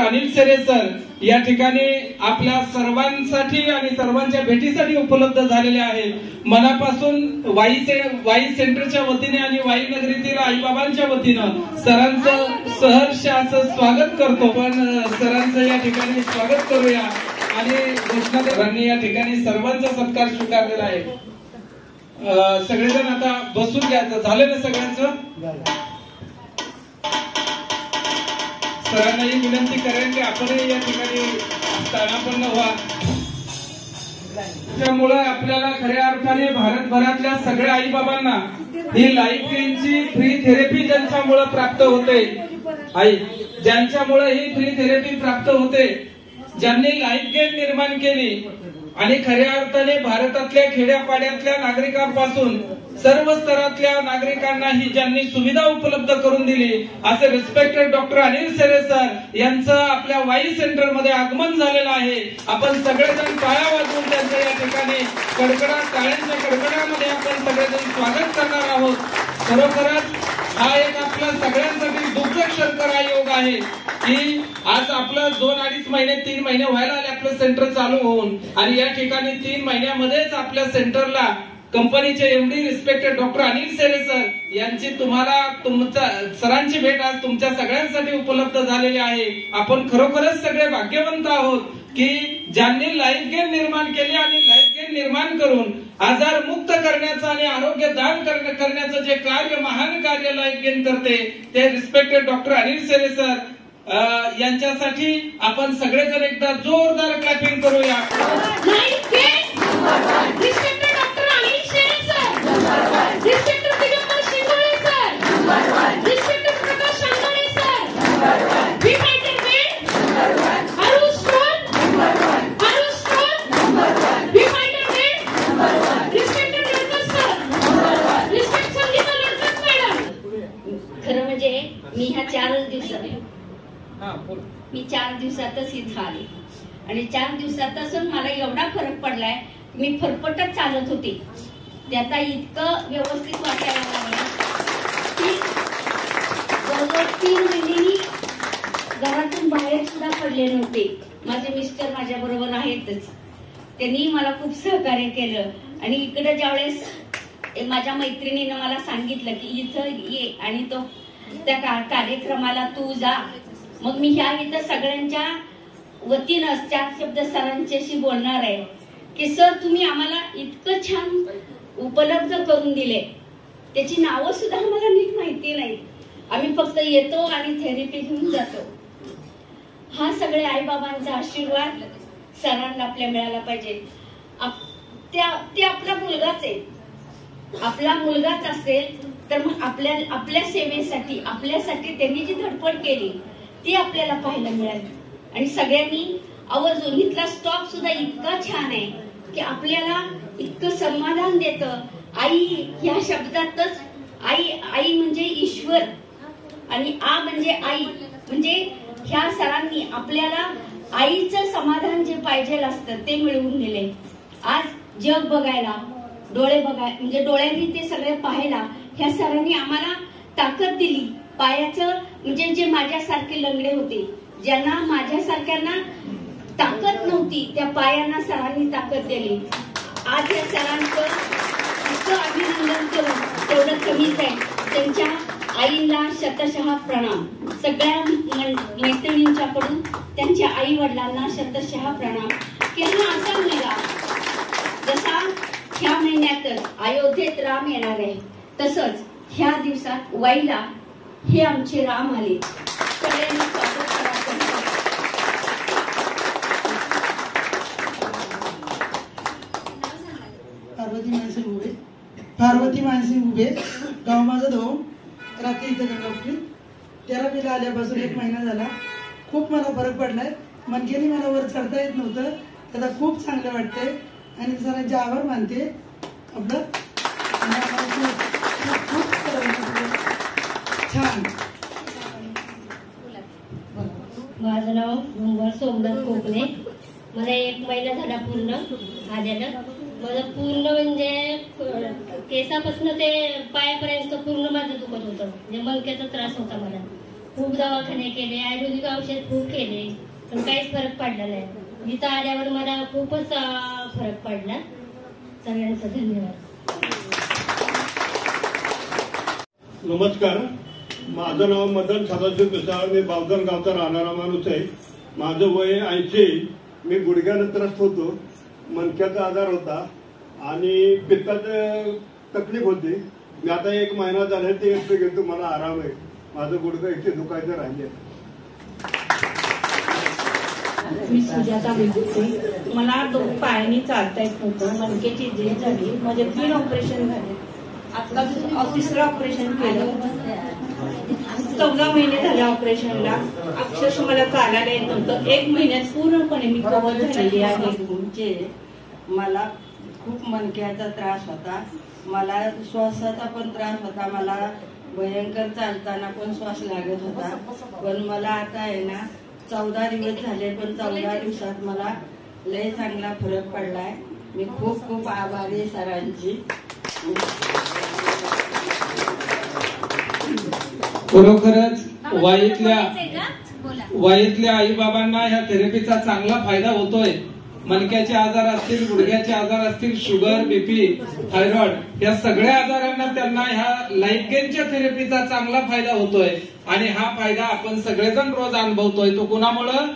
अनिल सेरे सर या ठिकाणी आपल्या सर्वांसाठी आणि सर्वांच्या भेटीसाठी उपलब्ध झालेले आहेत। मनापासून वाई सेंटरच्या वतीने आणि वाई नगरीतील आईबाबांच्या वतीनं सरांचं सहर्ष असं स्वागत करतो। पण सरांचं या ठिकाणी स्वागत करूया आणि घोषणादेवांनी या ठिकाणी सर्वांचा सत्कार स्वीकारलेला आहे। सगळेजण आता बसून घ्यायचं झालं ना सगळ्यांचं। सरांना ही विनंती करेन की आपणही या ठिकाणी स्थानापन्न व्हा। त्यामुळे आपल्याला खऱ्या अर्थाने भारतभरातल्या सगळ्या आईबाबांना ही लाईफ गेनची फ्री थेरपी ज्यांच्यामुळे प्राप्त होते, ज्यांच्यामुळे ही फ्री थेरपी प्राप्त होते, ज्यांनी लाईफ गेन निर्माण केली आणि खऱ्या अर्थाने भारतातल्या खेड्यापाड्यातल्या नागरिकांपासून सर्व स्तरातल्या नागरिकांना ही ज्यांनी सुविधा उपलब्ध करून दिली असे रिस्पेक्टेड डॉक्टर अनिल सेरे सर यांचं आपल्या वाई सेंटर मध्ये आगमन झालेलं आहे। आपण सगळेजण टाळ्या वाजवून त्यांचं या ठिकाणी कडकडाट टाळ्यांच्या कडकडामध्ये आपण सगळेजण स्वागत करणार आहोत। खरोखरच हा एक आपल्या सगळ्यांसाठी दुर्दक्षकर योग आहे की आज आपलं 2-2.5 महिने 3 महिने व्हायला आले आपलं सेंटर चालू होऊन आणि या ठिकाणी 3 महिन्यामध्येच आपल्या सेंटरला कंपनीचे एमडी रिस्पेक्टेड डॉक्टर अनिल सेरे सर यांची सरांची भेट आज तुमच्या सगळ्यांसाठी उपलब्ध झालेली आहे। आपण खरोखरच सगळे भाग्यवंत आहोत की ज्यांनी लाईफ गेन निर्माण केली आणि लाईफ गेन निर्माण करून आजार मुक्त करण्याचं आणि आरोग्य दान करण्याचं जे कार्य महान कार्य लाईफ गेन करते ते रिस्पेक्टेड डॉक्टर अनिल सेरे सर यांच्यासाठी आपण सगळेजण एकदा जोरदार क्लॅपिंग करूया। खरं म्हणजे मी ह्या 4 दिवसातच इथं आले आणि 4 दिवसातच मला एवढा फरक पडलाय मी फरफटत चालत होते ते आता इतकं व्यवस्थित वाटायला लागलं की जवळजवळ 3 महिने घरातून बाहेर सुद्धा पडले नव्हते। माझे मिस्टर माझ्या बरोबर आहेतच, त्यांनी मला खूप सहकार्य केलं आणि इकडे ज्यावेळेस माझ्या मैत्रिणीनं मला सांगितलं की इथं ये आणि तो त्या कार्यक्रमाला तू जा, मग मी ह्या इथं सगळ्यांच्या वतीनं 4 शब्द सरांच्याशी बोलणार आहे की सर तुम्ही आम्हाला इतकं छान उपलब्ध करून दिले, त्याची नावं सुद्धा आम्हाला नीट माहिती नाही, आम्ही फक्त येतो आणि थेरपी घेऊन जातो। हा सगळे आईबाबांचा आशीर्वाद सरांना आपल्या मिळाला पाहिजे। ते आपला मुलगाच आहे, आपला मुलगाच असेल तर मग आपल्या सेवेसाठी आपल्यासाठी त्यांनी जी धडपड केली ती आपल्याला पाहायला मिळाली आणि सगळ्यांनी आवर्जून इथला स्टॉक सुद्धा इतका छान आहे की आपल्याला इतकं समाधान देतं। आई ह्या शब्दातच आई म्हणजे ईश्वर आणि आ म्हणजे आई, म्हणजे ह्या सरांनी आपल्याला आईचं समाधान जे पाहिजे असतं ते मिळवून दिले। आज जग बघायला डोळे म्हणजे डोळ्यांनी ते सगळे पाहायला ह्या सरांनी आम्हाला ताकद दिली पायाचं, म्हणजे जे माझ्यासारखे लंगडे होते ज्यांना माझ्यासारख्यांना ताकद नव्हती त्या पायांना सरांनी ताकद दिली। आज या सरांचं इतकं अभिनंदन करून तेवढं कमीच आहे। त्यांच्या आईला शतशः प्रणाम, सगळ्या मैत्रिणींच्याकडून त्यांच्या आई वडिलांना शतशः प्रणाम की हा असा मुलगा जसा ह्या महिन्यातच अयोध्येत राम येणार आहे तसंच ह्या दिवसात वाईला हे आमचे राम आले। सगळ्यांनी स्वागत करायचं। पार्वती मानसिंग उभे, गाव माझं धोम, रात्री इथं गंगापुरी। थेरपीला आल्यापासून 1 महिना झाला, खूप मला फरक पडलाय। मनकेने मला वर चढता येत नव्हतं, त्याला खूप चांगलं वाटतंय आणि सरांचे आभार मानते। आपलं छान। माझं नाव मंगळ सोमनाथ कोकणे, मला 1 महिना झाला पूर्ण आल्यानं। माझं पूर्ण म्हणजे केसापासून ते पायापर्यंत पूर्ण माझं दुखत होतं, म्हणजे मणक्याचा त्रास होता मला, खूप दवाखाने केले, आयुर्वेदिक औषध खूप केले, पण काहीच फरक पडला नाही. इथं आल्यावर मला खूपच फरक पडला. सगळ्यांचा धन्यवाद. नमस्कार, माझं नाव मदन सदाशिव पिसाळ. मी बावधन गावचा राहणारा माणूस आहे. माझं वय 80. मी गुडघ्यानं त्रस्त होतो, मणक्याचा आजार होता आणि पित्ताचं तकलीफ होती. मी आता 1 महिना झाला ते एकटे घेतो, मला आराम आहे. माझं गुडघं एकटे दुखायचं राहिले. मी सुजाता बोलते. मला 2 पायानी चालता येत नव्हतं, मणक्याची झीज झाली, माझे 3 ऑपरेशन झाले. आता 3रं ऑपरेशन केलं. 14 महिने झाले ऑपरेशनला. अक्षरशः मला चालायला येत नव्हतं. 1 महिन्यात पूर्णपणे मी कव्हर झालेली आहे. मला खूप मणक्याचा त्रास होता, मला श्वासाचा पण त्रास होता, मला भयंकर चालताना पण श्वास लागत होता. पण मला आता आहे ना 14 दिवस झाले, पण 14 दिवसात मला लय चांगला फरक पडलाय. मी खूप खूप आभारी आहे सरांची. खरोखरच वयातल्या आई बाबांना ह्या थेरपीचा चांगला फायदा होतोय. मणक्याचे आजार असतील, गुडघ्याचे आजार असतील, शुगर, बीपी, थायरॉइड या सगळ्या आजारांना त्यांना ह्या लाईफ गेनच्या थेरपीचा चांगला फायदा होतोय. आणि हा फायदा आपण सगळेजण रोज अनुभवतोय. तो कुणामुळं?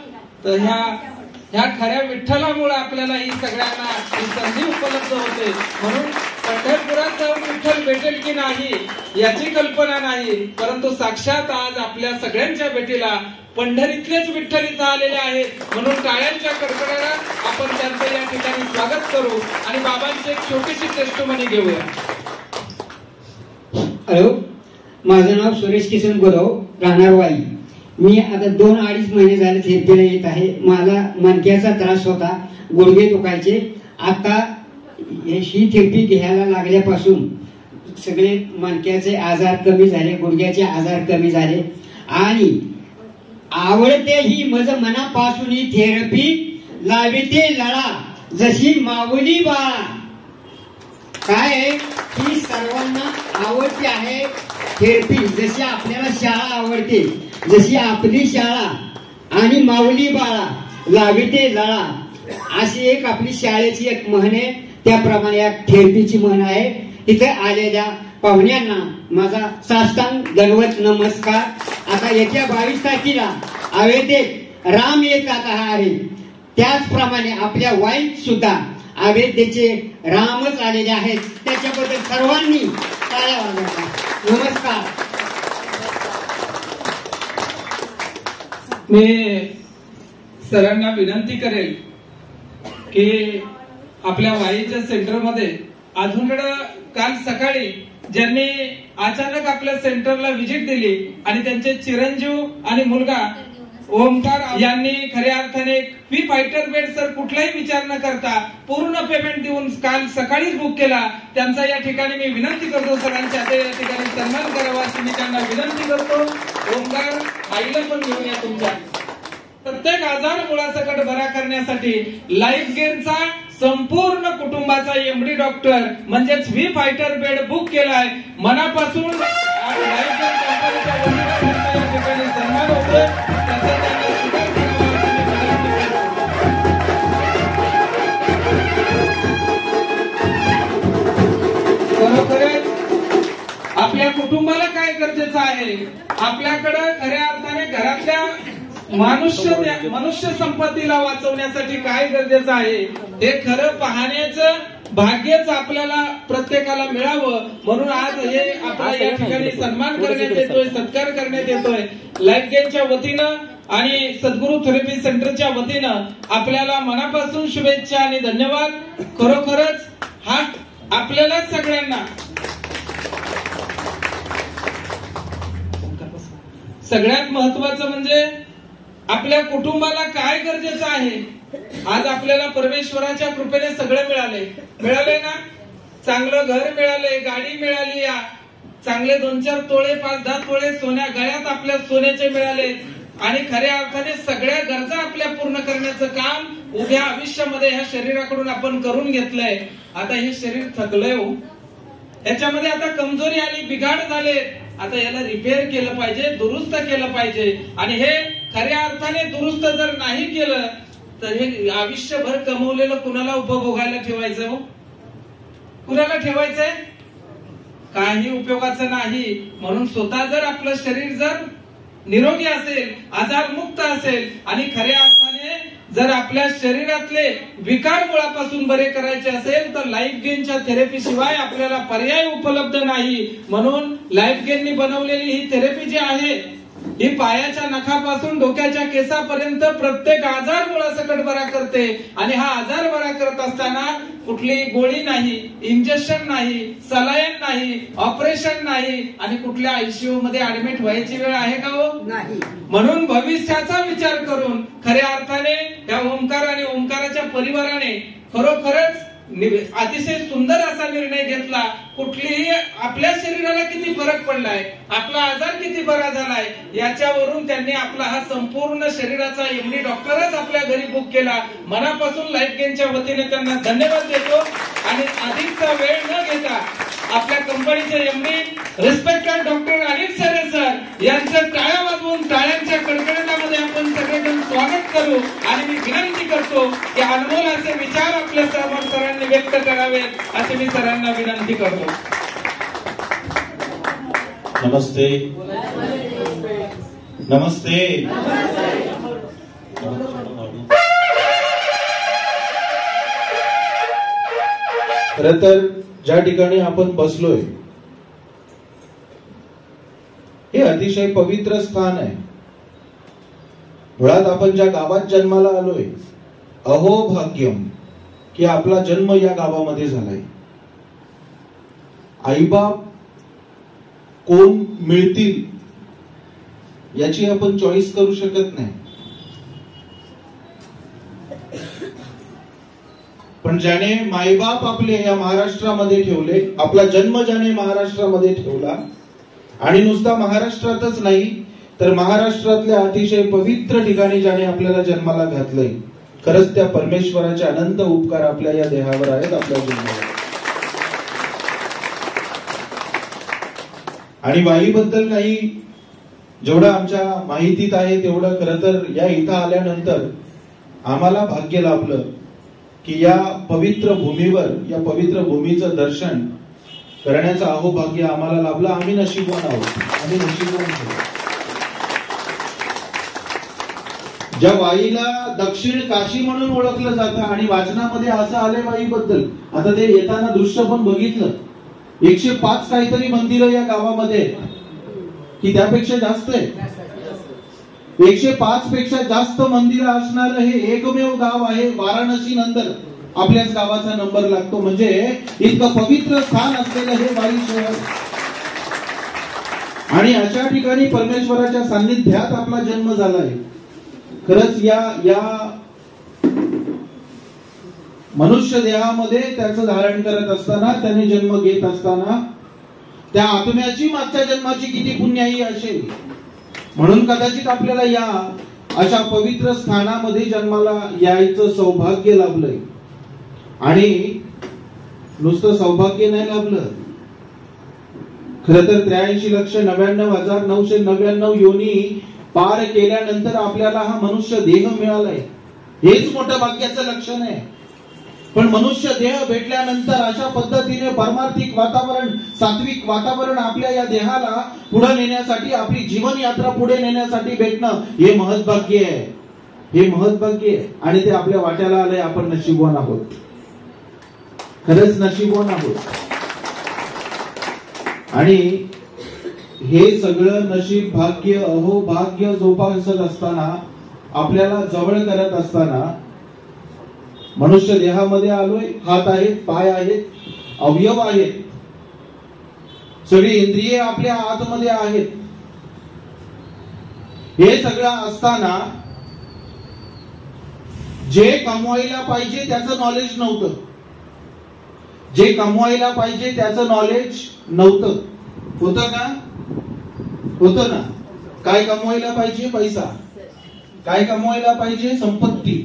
तर ह्या खऱ्या विठ्ठलामुळे आपल्याला ही सगळ्यांना ही संधी उपलब्ध होते. म्हणून पंढरपुरात जाऊन विठ्ठल भेटेल की नाही याची कल्पना नाही, परंतु साक्षात आज आपल्या सगळ्यांच्या भेटीला पंढरीतलेच विठ्ठल इथं आलेले आहेत. म्हणून टाळ्यांच्या कडकडाटात आपण त्यांचं या ठिकाणी स्वागत करू आणि बाबांची एक छोटीशी टेस्टमनी घेऊया. हॅलो, माझं नाव सुरेश किसन गुरव, राहणार वाई. मी आता 2-2.5 महिने झाले थेरपीला येत आहे. मला मणक्याचा त्रास होता, गुडघे दुखायचे. आता ही थेरपी घ्यायला लागल्यापासून सगळे मणक्याचे आजार कमी झाले, गुडघ्याचे आजार कमी झाले आणि आवडते ही माझं मनापासून ही थेरपी लाविते लळा जशी माऊली बाळा. काय आहे ही सर्वांना आवडते आहे थेरपी. जशी आपल्याला शाळा आवडते, जशी आपली शाळा आणि माऊली बाळा लाविते लळा अशी एक आपली शाळेची एक म्हण आहे. त्याप्रमाणे या थेरपीची म्हण आहे. इथे आलेल्या पाहुण्यांना माझा साष्टांग दंडवत नमस्कार. आता येत्या 22 तारखेला अयोध्येत राम येत आहे, त्याचप्रमाणे आपल्या वाईत सुद्धा अयोध्येचे रामच आलेले आहेत. त्याच्याबद्दल सर्वांनी टाळ्या वाजवा. नमस्कार. मी सरांना विनंती करेल की आपल्या वाईच्या सेंटरमध्ये अजूनकडं काल सकाळी ज्यांनी अचानक आपल्या सेंटरला व्हिजिट दिली आणि त्यांचे चिरंजीव आणि मुलगा ओमकार यांनी खऱ्या अर्थाने फी फायटर बेड सर कुठलाही विचार न करता पूर्ण पेमेंट देऊन काल सकाळीच बुक केला. त्यांचा या ठिकाणी मी विनंती करतो सरांच्या या ठिकाणी सन्मान करावा अशी मी त्यांना विनंती करतो. ओमकार आईला पण घेऊन या. तुमच्या प्रत्येक आजार मुळासकट बरा करण्यासाठी लाईफ गेनचा संपूर्ण कुटुंबाचा एमडी डॉक्टर म्हणजेच व्ही फायटर बेड बुक केलाय. मनापासून लाईफ गेन कंपनीच्या वतीने या ठिकाणी सन्मान होतोय. त्याचा त्यांना खरोखरच आपल्या कुटुंबाला काय गरजेचं आहे? आपल्याकडे खऱ्या अर्थाने घरातल्या मनुष्य संपत्तीला वाचवण्यासाठी काय गरजेचं आहे हे खरं पाहण्याचं भाग्यच आपल्याला प्रत्येकाला मिळावं. म्हणून आज हे आपला या ठिकाणी सन्मान करण्यात येतोय, सत्कार करण्यात येतोय. लाईफ गेनच्या वतीनं आणि सद्गुरू थेरपी सेंटरच्या वतीनं आपल्याला मनापासून शुभेच्छा आणि धन्यवाद. खरोखरच हा आपल्याला सगळ्यांना सगळ्यात महत्वाचं म्हणजे आपल्या कुटुंबाला काय गरजेचं आहे. आज आपल्याला परमेश्वराच्या कृपेने सगळं मिळाले ना. चांगलं घर मिळाले, गाडी मिळाली, चांगले 2-4 तोळे 5-10 तोळे सोन्या गळ्यात आपल्या सोन्याचे मिळाले आणि खऱ्या अर्थाने सगळ्या गरजा आपल्या पूर्ण करण्याचं काम उभ्या आयुष्यामध्ये ह्या शरीराकडून आपण करून घेतलंय. आता हे शरीर थकलंय हो. याच्यामध्ये आता कमजोरी आली, बिघाड झाले. आता याला रिपेअर केलं पाहिजे, दुरुस्त केलं पाहिजे. आणि हे खऱ्या अर्थाने दुरुस्त जर नाही केलं तर हे आयुष्यभर कमवलेलं कुणाला उपभोगायला ठेवायचं हो? कुणाला ठेवायचंय? काही उपयोगाचं नाही. म्हणून स्वतः जर आपलं शरीर जर निरोगी असेल, आजारमुक्त असेल आणि खऱ्या अर्थाने जर आपल्या शरीरातले विकार मुळापासून बरे करायचे असेल तर लाईफ गेनच्या थेरपी शिवाय आपल्याला पर्याय उपलब्ध नाही. म्हणून लाईफ गेननी बनवलेली ही थेरपी जी आहे ही पायाच्या नखापासून डोक्याच्या केसापर्यंत प्रत्येक आजार मुळासकट बरा करते. आणि हा आजार बरा करत असताना कुठली गोळी नाही, इंजेक्शन नाही, सलाईन नाही, ऑपरेशन नाही आणि कुठल्या आयसीयू मध्ये ऍडमिट व्हायची वेळ आहे का हो? नाही. म्हणून भविष्याचा विचार करून खऱ्या अर्थाने या ओंकार आणि ओंकाराच्या परिवाराने खरोखरच अतिशय सुंदर असा निर्णय घेतला. कुठलीही आपल्या शरीराला किती फरक पडलाय, आपला आजार किती बरा झालाय याच्यावरून त्यांनी आपला हा संपूर्ण शरीराचा एमडी डॉक्टरच आपल्या घरी बुक केला. मनापासून लाईफ गेनच्या वतीने त्यांना धन्यवाद देतो. आणि अधिकचा वेळ न घेता आपल्या कंपनीचे एमडी रिस्पेक्टेड डॉक्टर अनिल सरे सर यांचं टाळ्या वाजवून टाळ्यांच्या कडकडाटामध्ये आपण सगळेजण स्वागत करू. आणि मी विनंती करतो की अनमोल असे विचार आपल्या सरांनी व्यक्त करावेत असे मी सरांना विनंती करतो. नमस्ते. नमस्ते. खरं तर ज्या ठिकाणी आपण बसलोय हे अतिशय पवित्र स्थान आहे. मुळात आपण ज्या गावात जन्माला आलोय, अहो भाग्यम की आपला जन्म या गावामध्ये झालाय. आईबाप कोण मिळतील याची आपण चॉईस करू शकत नाही. पण ज्याने मायबाप आपले या महाराष्ट्रामध्ये ठेवले, आपला जन्म ज्याने महाराष्ट्रामध्ये ठेवला आणि नुसता महाराष्ट्रातच नाही तर महाराष्ट्रातल्या अतिशय पवित्र ठिकाणी ज्याने आपल्याला जन्माला घातलंय, खरंच त्या परमेश्वराचे अनंत उपकार आपल्या या देहावर आहेत, आपल्या जन्मावर. आणि वाईबद्दल काही जेवढं आमच्या माहितीत आहे तेवढं खरं तर या इथं आल्यानंतर आम्हाला भाग्य लाभलं की या पवित्र भूमीवर, या पवित्र भूमीचं दर्शन करण्याचं अहोभाग्य आम्हाला लाभलं. आम्ही नशीबवान आहोत, आम्ही नशीबवान आहोत. ज्या वाईला दक्षिण काशी म्हणून ओळखलं जातं आणि वाचनामध्ये असं आले वाईबद्दल, आता ते येताना दृश्य पण बघितलं, 105 काहीतरी मंदिरं या गावामध्ये की त्यापेक्षा जास्त आहे. 105 पेक्षा जास्त मंदिरं असणारं हे एकमेव गाव आहे. वाराणसी नंतर आपल्याच गावाचा नंबर लागतो. म्हणजे इतकं पवित्र स्थान असलेलं हे वाई शहर. आणि अशा ठिकाणी परमेश्वराच्या सान्निध्यात आपला जन्म झालाय. खरंच या मनुष्य देहामध्ये त्याचं धारण करत असताना, त्याने जन्म घेत असताना त्या आत्म्याची मागच्या जन्माची किती पुण्याई असेल. म्हणून कदाचित आपल्याला या अशा पवित्र स्थानामध्ये जन्माला यायचं सौभाग्य लाभलंय. आणि नुसतं सौभाग्य नाही लाभलं, खरं तर 83,99,999 योनी पार केल्यानंतर आपल्याला हा मनुष्य देह मिळालाय. हेच मोठं भाग्याचं लक्षण आहे. पण मनुष्य देह भेटल्यानंतर अशा पद्धतीने परमार्थिक वातावरण, सात्विक वातावरण आपल्या या देहाला पुढे नेण्यासाठी, आपली जीवन यात्रा पुढे नेण्यासाठी भेटणं हे महत्भाग्य आहे. हे महत्भाग्य आहे आणि ते आपल्या वाट्याला आलंय. आपण नशीबवान आहोत, खरंच नशीबवान आहोत. आणि हे सगळं नशीब, भाग्य, अहो भाग्य जोपासत असताना, आपल्याला जवळ करत असताना, मनुष्य देहामध्ये आलोय. हात आहेत, पाय आहेत, अवयव आहेत, सगळी इंद्रिये आपल्या आतमध्ये आहेत. हे सगळं असताना जे कमवायला पाहिजे त्याचं नॉलेज नव्हतं. जे कमवायला पाहिजे त्याचं नॉलेज नव्हतं. होतं का? होतं ना. काय कमवायला पाहिजे? पैसा. काय कमवायला पाहिजे? संपत्ती.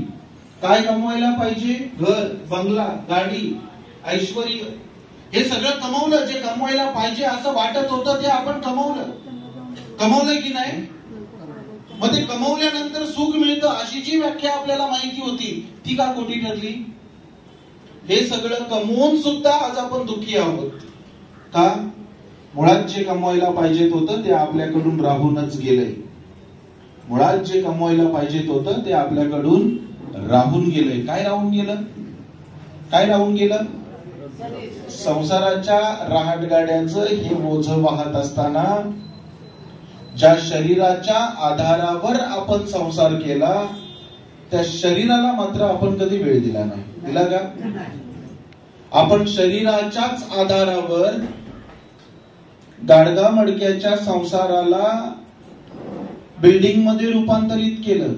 काय कमवायला पाहिजे? घर, बंगला, गाडी, ऐश्वर्य. हे सगळं कमवलं, जे कमवायला पाहिजे असं वाटत होतं ते आपण कमवलंय की नाही? मग ते कमवल्यानंतर सुख मिळतं अशी जी व्याख्या आपल्याला माहिती होती ती का खोटी ठरली? हे सगळं कमवून सुद्धा आज आपण दुःखी आहोत का? मुळात जे कमवायला पाहिजेत होतं ते आपल्याकडून राहूनच गेलंय. मुळात जे कमवायला पाहिजेत होतं ते आपल्याकडून राहून गेलंय. काय राहून गेलं? काय राहून गेलं? संसाराच्या रहाटगाड्याचं हे ओझं वाहत असताना ज्या शरीराच्या आधारावर आपण संसार केला त्या शरीराला मात्र आपण कधी वेळ दिला नाही. दिला का? आपण शरीराच्याच आधारावर गाडगा मडक्याच्या संसाराला बिल्डिंग मध्ये रूपांतरित केलं.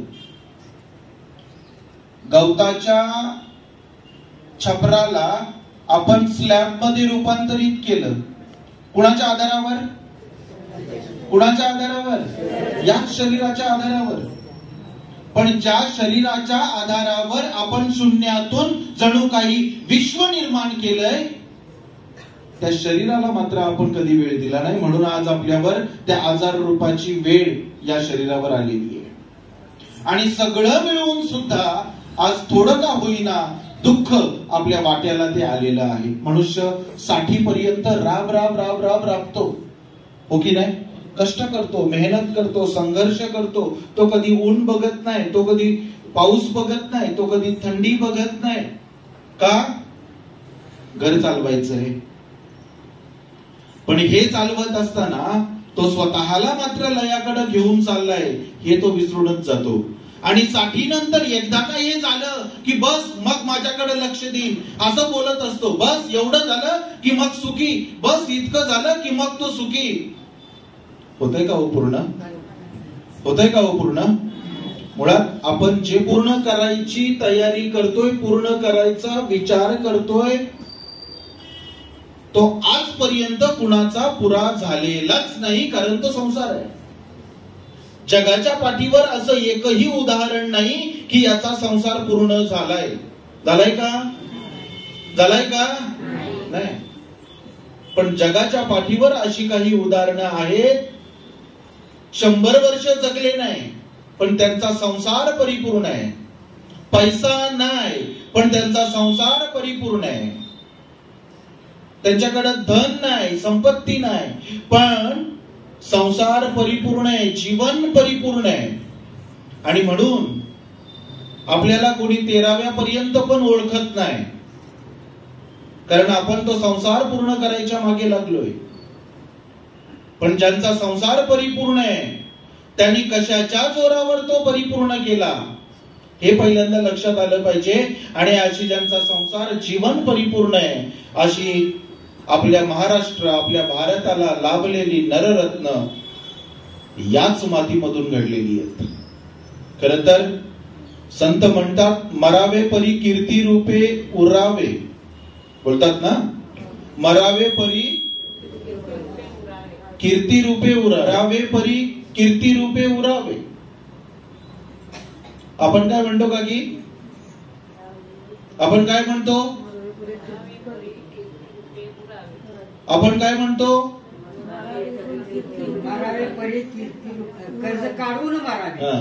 गवताच्या छपराला आपण स्लॅब मध्ये रूपांतरित केलं. कुणाच्या आधारावर? कुणाच्या आधारावर? याच शरीराच्या आधारावर. पण ज्या शरीराच्या आधारावर आपण शून्यातून जणू काही विश्व निर्माण केलंय त्या शरीराला मात्र आपण कधी वेळ दिला नाही. म्हणून आज आपल्यावर त्या आजार रूपाची वेळ या शरीरावर आलेली आहे. आणि सगळं मिळून सुद्धा आज थोडं का होईना दुःख आपल्या वाट्याला ते आलेलं आहे. मनुष्य 60 पर्यंत राबतो, हो की नाही? कष्ट करतो, मेहनत करतो, संघर्ष करतो. तो कधी ऊन बघत नाही, तो कधी पाऊस बघत नाही, तो कधी थंडी बघत नाही. का? घर चालवायचं आहे. पण हे चालवत असताना तो स्वतःला मात्र लयाकडे घेऊन चाललाय हे तो विसरूनच जातो. आणि 60 नंतर एकदा का हे झालं की बस मग माझ्याकडे लक्ष देईन असं बोलत असतो. बस एवढं झालं की मग सुखी, बस इतकं झालं की मग तो सुखी. होतंय का हो पूर्ण? होतंय का हो पूर्ण? मुळात आपण जे पूर्ण करायची तयारी करतोय, पूर्ण करायचा विचार करतोय तो आजपर्यंत कुणाचा पुरा झालेलाच नाही. कारण तो संसार आहे. जगाच्या पाठीवर असं एकही उदाहरण नाही की याचा संसार पूर्ण झालाय. झालाय का? झालाय का? नाही. पण जगाच्या पाठीवर अशी काही उदाहरणं आहेत 100 वर्ष जगले नाही पण त्यांचा संसार परिपूर्ण आहे. पैसा नाही पण त्यांचा संसार परिपूर्ण आहे. त्यांच्याकडे धन नाही, संपत्ती नाही पण संसार परिपूर्ण आहे, जीवन परिपूर्ण आहे. आणि म्हणून आपल्याला कोणी 13व्या पर्यंत पण ओळखत नाही कारण आपण तो संसार पूर्ण करायच्या मागे लागलोय. पण ज्यांचा संसार परिपूर्ण आहे त्यांनी कशाच्या जोरावर तो परिपूर्ण केला हे पहिल्यांदा लक्षात आलं पाहिजे. आणि अशी ज्यांचा संसार जीवन परिपूर्ण आहे अशी आपल्या महाराष्ट्र, आपल्या भारताला लाभलेली नररत्न याच मातीमधून घडलेली आहेत. खर तर संत म्हणतात मरावे परी कीर्ती रूपे उरावे. बोलतात ना, मरावे परी कीर्ती रूपे उरावे, परी कीर्ती रूपे उरावे. आपण काय म्हणतो का की आपण काय म्हणतो? आपण काय म्हणतो? कर्ज काढून मारावे.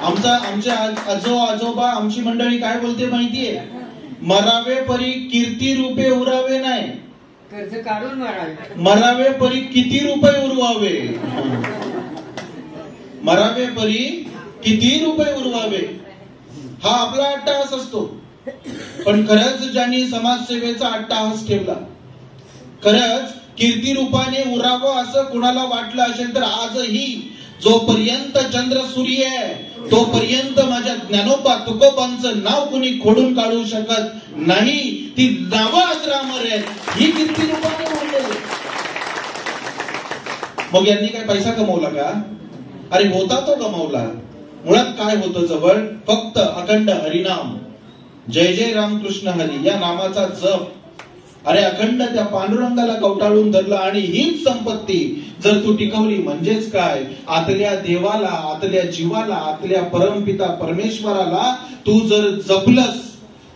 आमच्या आजोबा आमची मंडळी काय बोलते माहितीये? मरावे परी कीर्ती रूपे उरावे नाही, कर्ज काढून मारावे. मरावे परी किती रुपये उरवावे. मरावे परी किती रुपये उरवावे हा आपला अट्टहास असतो. पण खरंच ज्यांनी समाजसेवेचा अट्टहास ठेवला, खरंच कीर्ती रूपाने उरावं असं कुणाला वाटलं असेल तर आजही जोपर्यंत चंद्र सूर्य आहे तोपर्यंत माझ्या ज्ञानोबा तुकोबांचं नाव कुणी खोडून काढू शकत नाही. ती नावं अजरामर आहेत, ही कीर्ती रूपाने उरलेली. मग यांनी काय पैसा कमवला का? अरे होता तो कमवला. मुळात काय होतं जवळ? फक्त अखंड हरिनाम, जय जय रामकृष्ण हरी या नामाचा जप. अरे अखंड त्या पांडुरंगाला कवटाळून धरलं आणि हीच संपत्ती जर तू टिकवली म्हणजेच काय? आतल्या देवाला, आतल्या जीवाला, आतल्या परमपिता परमेश्वराला तू जर जपलंस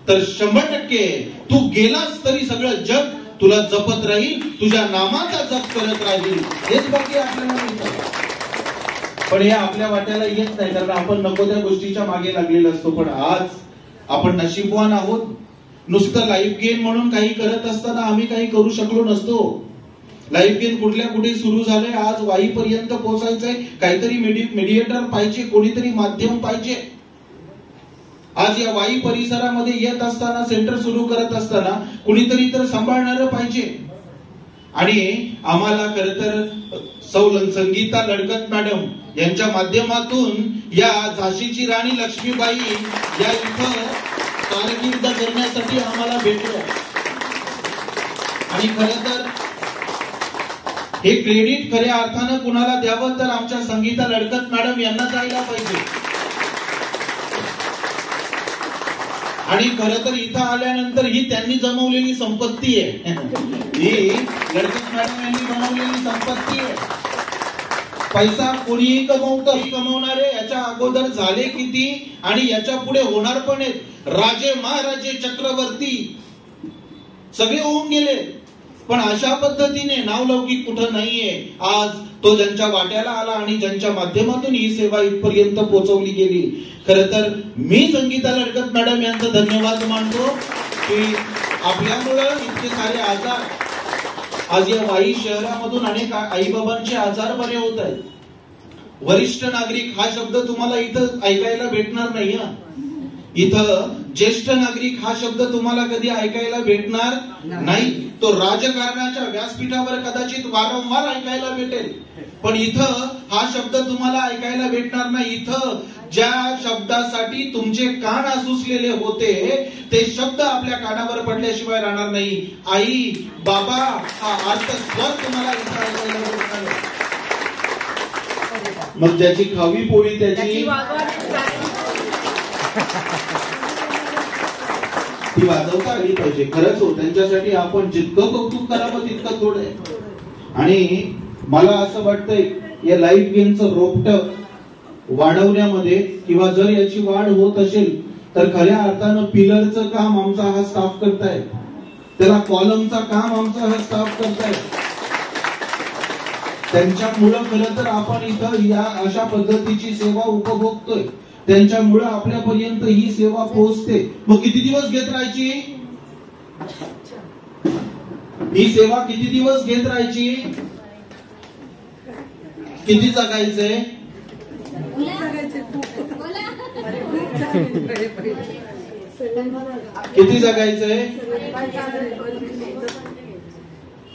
तर 100% तू गेलास तरी सगळं जग तुला जपत राहील, तुझ्या नामाचा जप करत राहील. हेच बाकी आपल्याला मिळतं. पण हे आपल्या वाट्याला येत नाही, कारण आपण नको त्या गोष्टीच्या मागे लागलेलो असतो. पण आज आपण नशीबवान आहोत. नुसतं लाईफ गेन म्हणून काही करत असताना आम्ही काही करू शकलो नसतो. लाईफ गेन कुठल्या कुठे सुरू झालंय, आज वाईपर्यंत पोहोचायचंय. काहीतरी मीडिएटर पाहिजे, कोणीतरी माध्यम पाहिजे. आज या वाई परिसरामध्ये येत असताना, सेंटर सुरू करत असताना कुणीतरी तर सांभाळणारं पाहिजे. आणि आम्हाला खरं तर सौ संगीता लडकत मॅडम यांच्या माध्यमातून या झाशीची राणी लक्ष्मीबाई या इथं कारकीर्द करण्यासाठी आम्हाला भेटलं. आणि खरं तर हे क्रेडिट खऱ्या अर्थानं कुणाला द्यावं तर आमच्या संगीता लडकत मॅडम यांना जायला पाहिजे. आणि खरं तर इथं आल्यानंतर ही त्यांनी जमवलेली संपत्ती आहे. ही लडकत मॅडम यांनी बनवलेली संपत्ती आहे. पैसा कोणीही कमवतं, कमवणारे याच्या अगोदर झाले किती आणि याच्या पुढे होणार पण आहेत. राजे महाराजे चक्रवर्ती सगळे होऊन गेले, पण अशा पद्धतीने नावलौकिक कुठं नाहीये. आज तो ज्यांच्या वाट्याला आला आणि ज्यांच्या माध्यमातून ही सेवा इथपर्यंत पोहोचवली गेली. खरं तर मी संगीता लडकत मॅडम यांचा धन्यवाद मानतो की आपल्यामुळं इतके सारे आजार आज या वाई शहरामधून अनेक आईबाबांचे आजार बरे होत आहेत. वरिष्ठ नागरिक हा शब्द तुम्हाला इथं ऐकायला भेटणार नाही. इथं ज्येष्ठ नागरिक हा शब्द तुम्हाला कधी ऐकायला भेटणार नाही. तो राजकारणाच्या व्यासपीठावर कदाचित वारंवार ऐकायला भेटेल, पण इथं हा शब्द तुम्हाला ऐकायला भेटणार नाही. इथं ज्या शब्दासाठी तुमचे कान आसुसलेले होते ते शब्द आपल्या कानावर पडल्याशिवाय राहणार नाही. आई, बाबा हा अर्थ स्वर तुम्हाला इथं ऐकायला भेटणार. मग ज्याची खावी पोळी त्याची ती वाजवता आली पाहिजे. खरंच हो, त्यांच्यासाठी आपण जितकं कौतुक करावं तितकं थोडं आहे. आणि मला असं वाटतंय या लाईफ गेनचं रोपटं वाढवण्यामध्ये किंवा जर याची वाढ होत असेल तर खऱ्या अर्थानं पिलरचं काम आमचा हा स्टाफ करताय, त्याला कॉलमचं काम आमचा हा स्टाफ करताय. त्यांच्यामुळं खरं तर आपण इथं या अशा पद्धतीची सेवा उपभोगतोय. त्यांच्यामुळं आपल्यापर्यंत ही सेवा पोहोचते. मग किती दिवस घेत राहायची ही सेवा? किती दिवस घेत राहायची? किती जगायचंय? किती जगायचंय?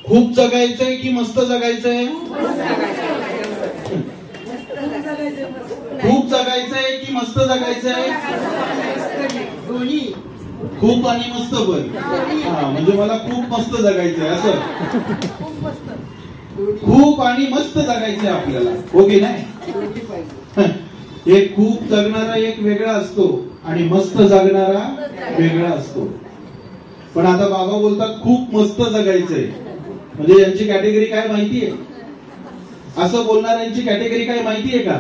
खूप जगायचंय की मस्त जगायचंय? खूप जगायचंय की मस्त जगायचंय? खूप आणि मस्त पण. म्हणजे मला खूप मस्त जगायचंय असं. खूप आणि मस्त जगायचंय आपल्याला, हो की नाही? एक खूप जगणारा एक वेगळा असतो आणि मस्त जगणारा वेगळा असतो. पण आता बाबा बोलतात खूप मस्त जगायचंय, म्हणजे यांची कॅटेगरी काय माहितीये? असं बोलणाऱ्यांची कॅटेगरी काय माहितीये का?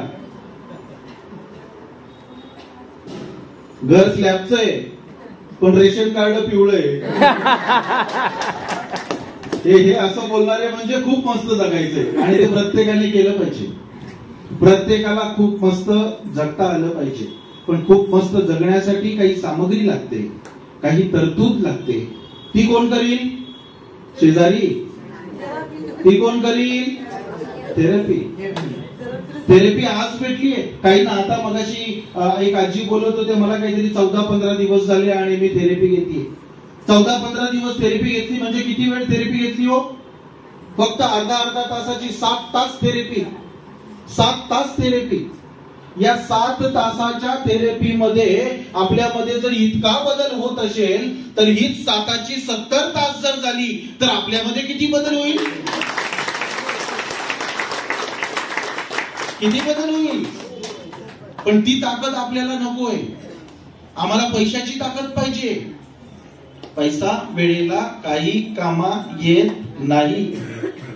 घर स्लॅबचं आहे पण रेशन कार्ड पिवळंय. हे असं बोलणारे म्हणजे खूप मस्त जगायचंय. आणि ते प्रत्येकाने केलं पाहिजे. प्रत्येकाला खूप मस्त जगता आलं पाहिजे. पण खूप मस्त जगण्यासाठी काही सामग्री लागते, काही तरतूद लागते. ती कोण करील? शेजारी. ती कोण करील? थेरपी. थेरपी आज भेटलीये काही ना. आता मगाशी एक आजी बोलत होते, मला काहीतरी 14-15 दिवस झाले आणि मी थेरपी घेतली. 14-15 दिवस थेरपी घेतली म्हणजे किती वेळ थेरपी घेतली हो? फक्त अर्धा तासाची 7 तास थेरपी. 7 तास थेरपी. या 7 तासाच्या थेरपीमध्ये आपल्यामध्ये जर इतका बदल होत असेल तर हीच 7ची 70 तास जर झाली तर आपल्यामध्ये किती बदल होईल? किती बदल होईल? पण ती ताकद आपल्याला नकोय. आम्हाला पैशाची ताकद पाहिजे. पैसा वेळेला काही कामा येत नाही.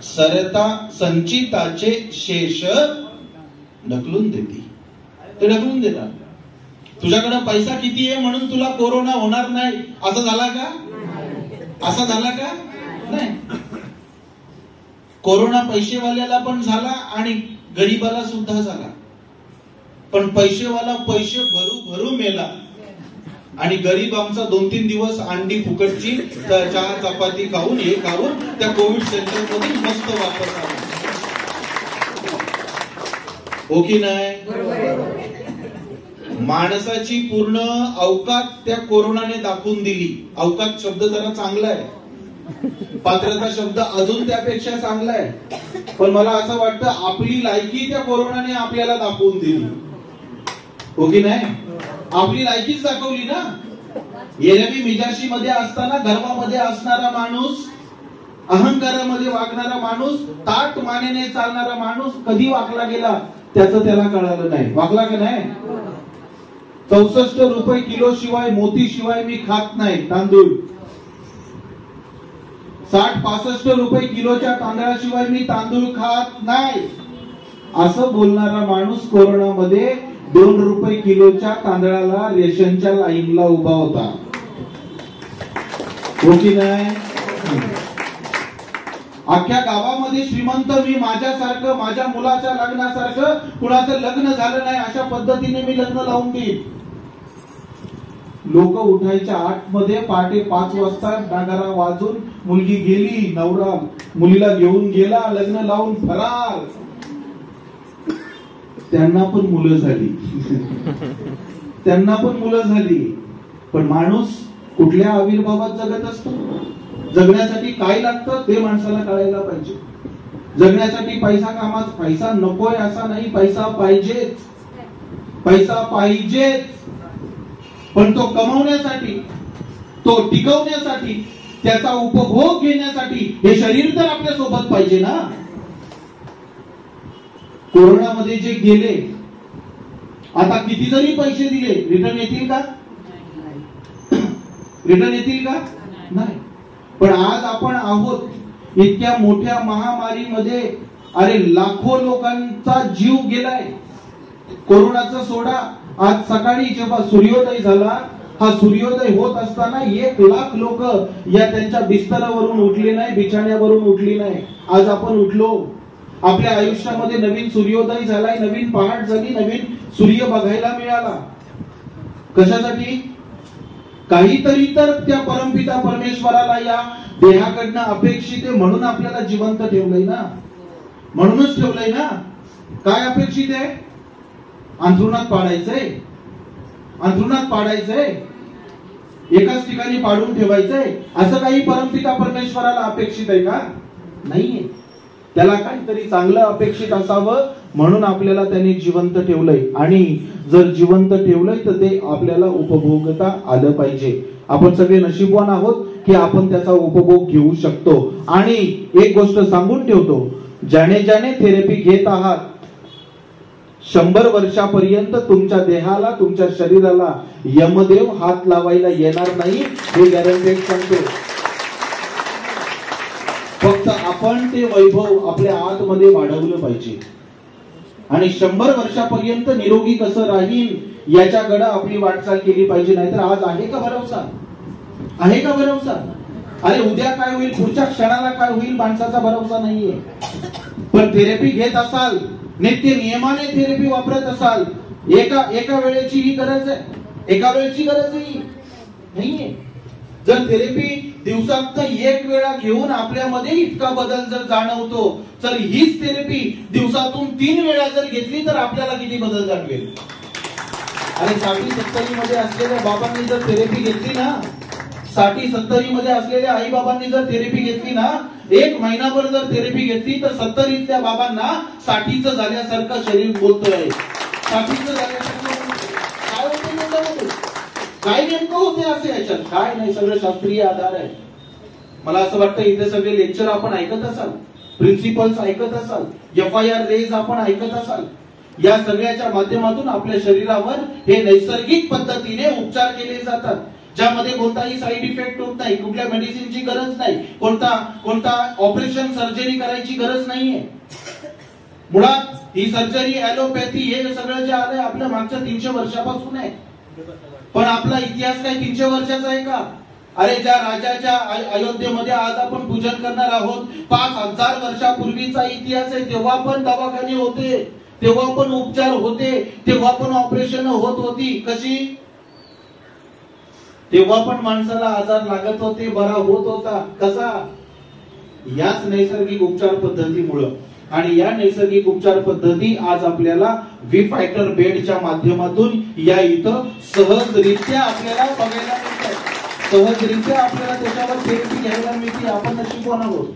सरता संचिताचे शेष ढकलून देते. ते ढकलून देतात. तुझ्याकडे पैसा किती आहे म्हणून तुला कोरोना होणार नाही असं झाला का? असं झाला का? नाही. कोरोना पैसेवाल्याला पण झाला आणि गरीबाला सुद्धा झाला. पण पैसेवाला पैसे भरू भरू मेला आणि गरीब आमचा 2-3 दिवस अंडी फुकटची चहा चपाती खाऊन हे खाऊन त्या कोविड सेंटर मध्ये मस्त वापस आला. हो की नाही? माणसाची पूर्ण अवकात त्या कोरोनाने दाखवून दिली. अवकात शब्द जरा चांगला आहे, पात्रता शब्द अजून त्यापेक्षा चांगला आहे. पण मला असं वाटतं आपली लायकी त्या कोरोनाने आपल्याला दाखवून दिली. हो की नाही? आपली लायकीच दाखवली ना. एरवी मिजाशी मध्ये असताना गर्वामध्ये असणारा माणूस, अहंकारामध्ये वागणारा माणूस, ताट मानेने चालणारा माणूस कधी वाकला गेला त्याचं त्याला कळालं नाही. वाकला की नाही? 64 रुपये किलो शिवाय मोती शिवाय मी खात नाही तांदूळ. 60-65 रुपये किलोच्या तांदळाशिवाय मी तांदूळ खात नाही असं बोलणारा माणूस कोरोनामध्ये 2 रुपये किलोच्या तांदळाला रेशनच्या लाईनला उभा होता. हो की नाही? अख्ख्या गावामध्ये श्रीमंत मी माझ्यासारखं, माझ्या मुलाच्या लग्नासारखं कुणाचं लग्न झालं नाही अशा पद्धतीने मी लग्न लावून देईन. लोक उठायच्या आतमध्ये पहाटे 5 वाजता डागारा वाजून मुलगी गेली, नवरा मुलीला घेऊन गेला, लग्न लावून फरार. त्यांना पण मुलं झाली, त्यांना पण मुलं झाली. पण माणूस कुठल्या आविर्भावात जगत असतो? जगण्यासाठी काय लागतं ते माणसाला कळायला पाहिजे. जगण्यासाठी पैसा कामात, पैसा नकोय असा नाही, पैसा पाहिजेच, पैसा पाहिजेच. पण तो कमवण्यासाठी, तो टिकवण्यासाठी, त्याचा उपभोग घेण्यासाठी हे शरीर तर आपल्या सोबत पाहिजे ना. कोरोनामध्ये जे गेले, आता किती जरी पैसे दिले रिटर्न येतील का? रिटर्न येतील का? नाही. पण आज आपण आहोत इतक्या मोठ्या महामारीमध्ये. अरे लाखो लोकांचा जीव गेलाय. कोरोनाचा सोडा, आज सकाळी जेव्हा सूर्योदय झाला, हा सूर्योदय होत असताना 1 लाख लोक या त्यांच्या बिस्तरावरून उठले नाही, बिछाण्यावरून उठली नाही. आज आपण उठलो. आपल्या आयुष्यामध्ये नवीन सूर्योदय झालाय, नवीन पहाट झाली, नवीन सूर्य बघायला मिळाला. कशासाठी? काहीतरी तर त्या परमपिता परमेश्वराला या देहाकडनं अपेक्षित आहे म्हणून आपल्याला जिवंत ठेवलंय ना. म्हणूनच ठेवलंय ना. काय अपेक्षित आहे? अंथरुणात पाडायचंय, अंथरुणात पाडायचंय, एकाच ठिकाणी पाडून ठेवायचंय असं काही परमपिता परमेश्वराला अपेक्षित आहे का? नाहीये. त्याला काहीतरी चांगलं अपेक्षित असावं म्हणून आपल्याला त्याने जिवंत ठेवलंय. आणि जर जिवंत ठेवलंय तर ते आपल्याला उपभोगता आलं पाहिजे. आपण सगळे नशीबवान आहोत की आपण त्याचा उपभोग घेऊ शकतो. आणि एक गोष्ट सांगून ठेवतो, ज्याने ज्याने थेरपी घेत आहात 100 वर्षापर्यंत तुमच्या देहाला, तुमच्या शरीराला यमदेव हात लावायला येणार नाही, हे गॅरंटेड सांगतो. फक्त आपण ते वैभव आपल्या आतमध्ये वाढवलं पाहिजे. आणि 100 वर्षापर्यंत निरोगी कसं राहील याच्याकडे आपली वाटचाल केली पाहिजे. नाहीतर आज आहे का भरवसा? आहे का भरवसा? अरे उद्या काय होईल, पुढच्या क्षणाला काय होईल, माणसाचा भरवसा नाहीये. पण थेरपी घेत असाल, नित्य नियमाने थेरपी वापरत असाल, एका वेळेची ही गरज आहे, एका वेळेची गरजही नाहीये. जर थेरपी दिवसात 1 वेळा घेऊन आपल्यामध्ये इतका बदल जर जाणवतो, तर हीच थेरपी दिवसातून 3 वेळा जर घेतली तर आपल्याला किती बदल जाणवेल. आणि 60-70 मध्ये असलेल्या बाबांनी जर थेरपी घेतली ना, 60-70 मध्ये असलेल्या आई बाबांनी जर थेरपी घेतली ना, 1 महिनाभर जर थेरपी घेतली तर 70 बाबांना 60चं झाल्यासारखं शरीर बोलतोय. 60चं झाल्यासारखं काय होते, काय नेमकं होते असे याच्यात? काय नाही, सगळं शास्त्रीय आधार आहे. मला असं वाटतं इथे सगळे लेक्चर आपण ऐकत असाल, प्रिन्सिपल्स ऐकत असाल, FIR रेज आपण ऐकत असाल. या सगळ्याच्या माध्यमातून आपल्या शरीरावर हे नैसर्गिक पद्धतीने उपचार केले जातात, ज्यामध्ये कोणताही साईड इफेक्ट होत नाही, कुठल्या मेडिसिनची गरज नाही, कोणता ऑपरेशन सर्जरी करायची गरज नाहीये. मुळात ही सर्जरी, ॲलोपॅथी हे सगळं जे आलंय आपल्या मागच्या 300 वर्षापासून आहे. पण आपला इतिहास काही 300 वर्षाचा आहे का? अरे ज्या राजाच्या अयोध्येमध्ये आज आपण पूजन करणार आहोत 5000 वर्षापूर्वीचा इतिहास आहे. तेव्हा पण दवाखाने होते, तेव्हा पण उपचार होते, तेव्हा पण ऑपरेशन होत होती. कशी? तेव्हा पण माणसाला आजार लागत होते, बरा होत होता. कसा? याच नैसर्गिक उपचार पद्धतीमुळे. आणि या नैसर्गिक उपचार पद्धती आज आपल्याला वी फायटर बेडच्या माध्यमातून या इथं सहजरित्या आपल्याला बघायला मिळतात, सहजरित्या आपल्याला त्याच्यावर थेरपी घ्यायला मिळते. आपण नशीबवान आहोत.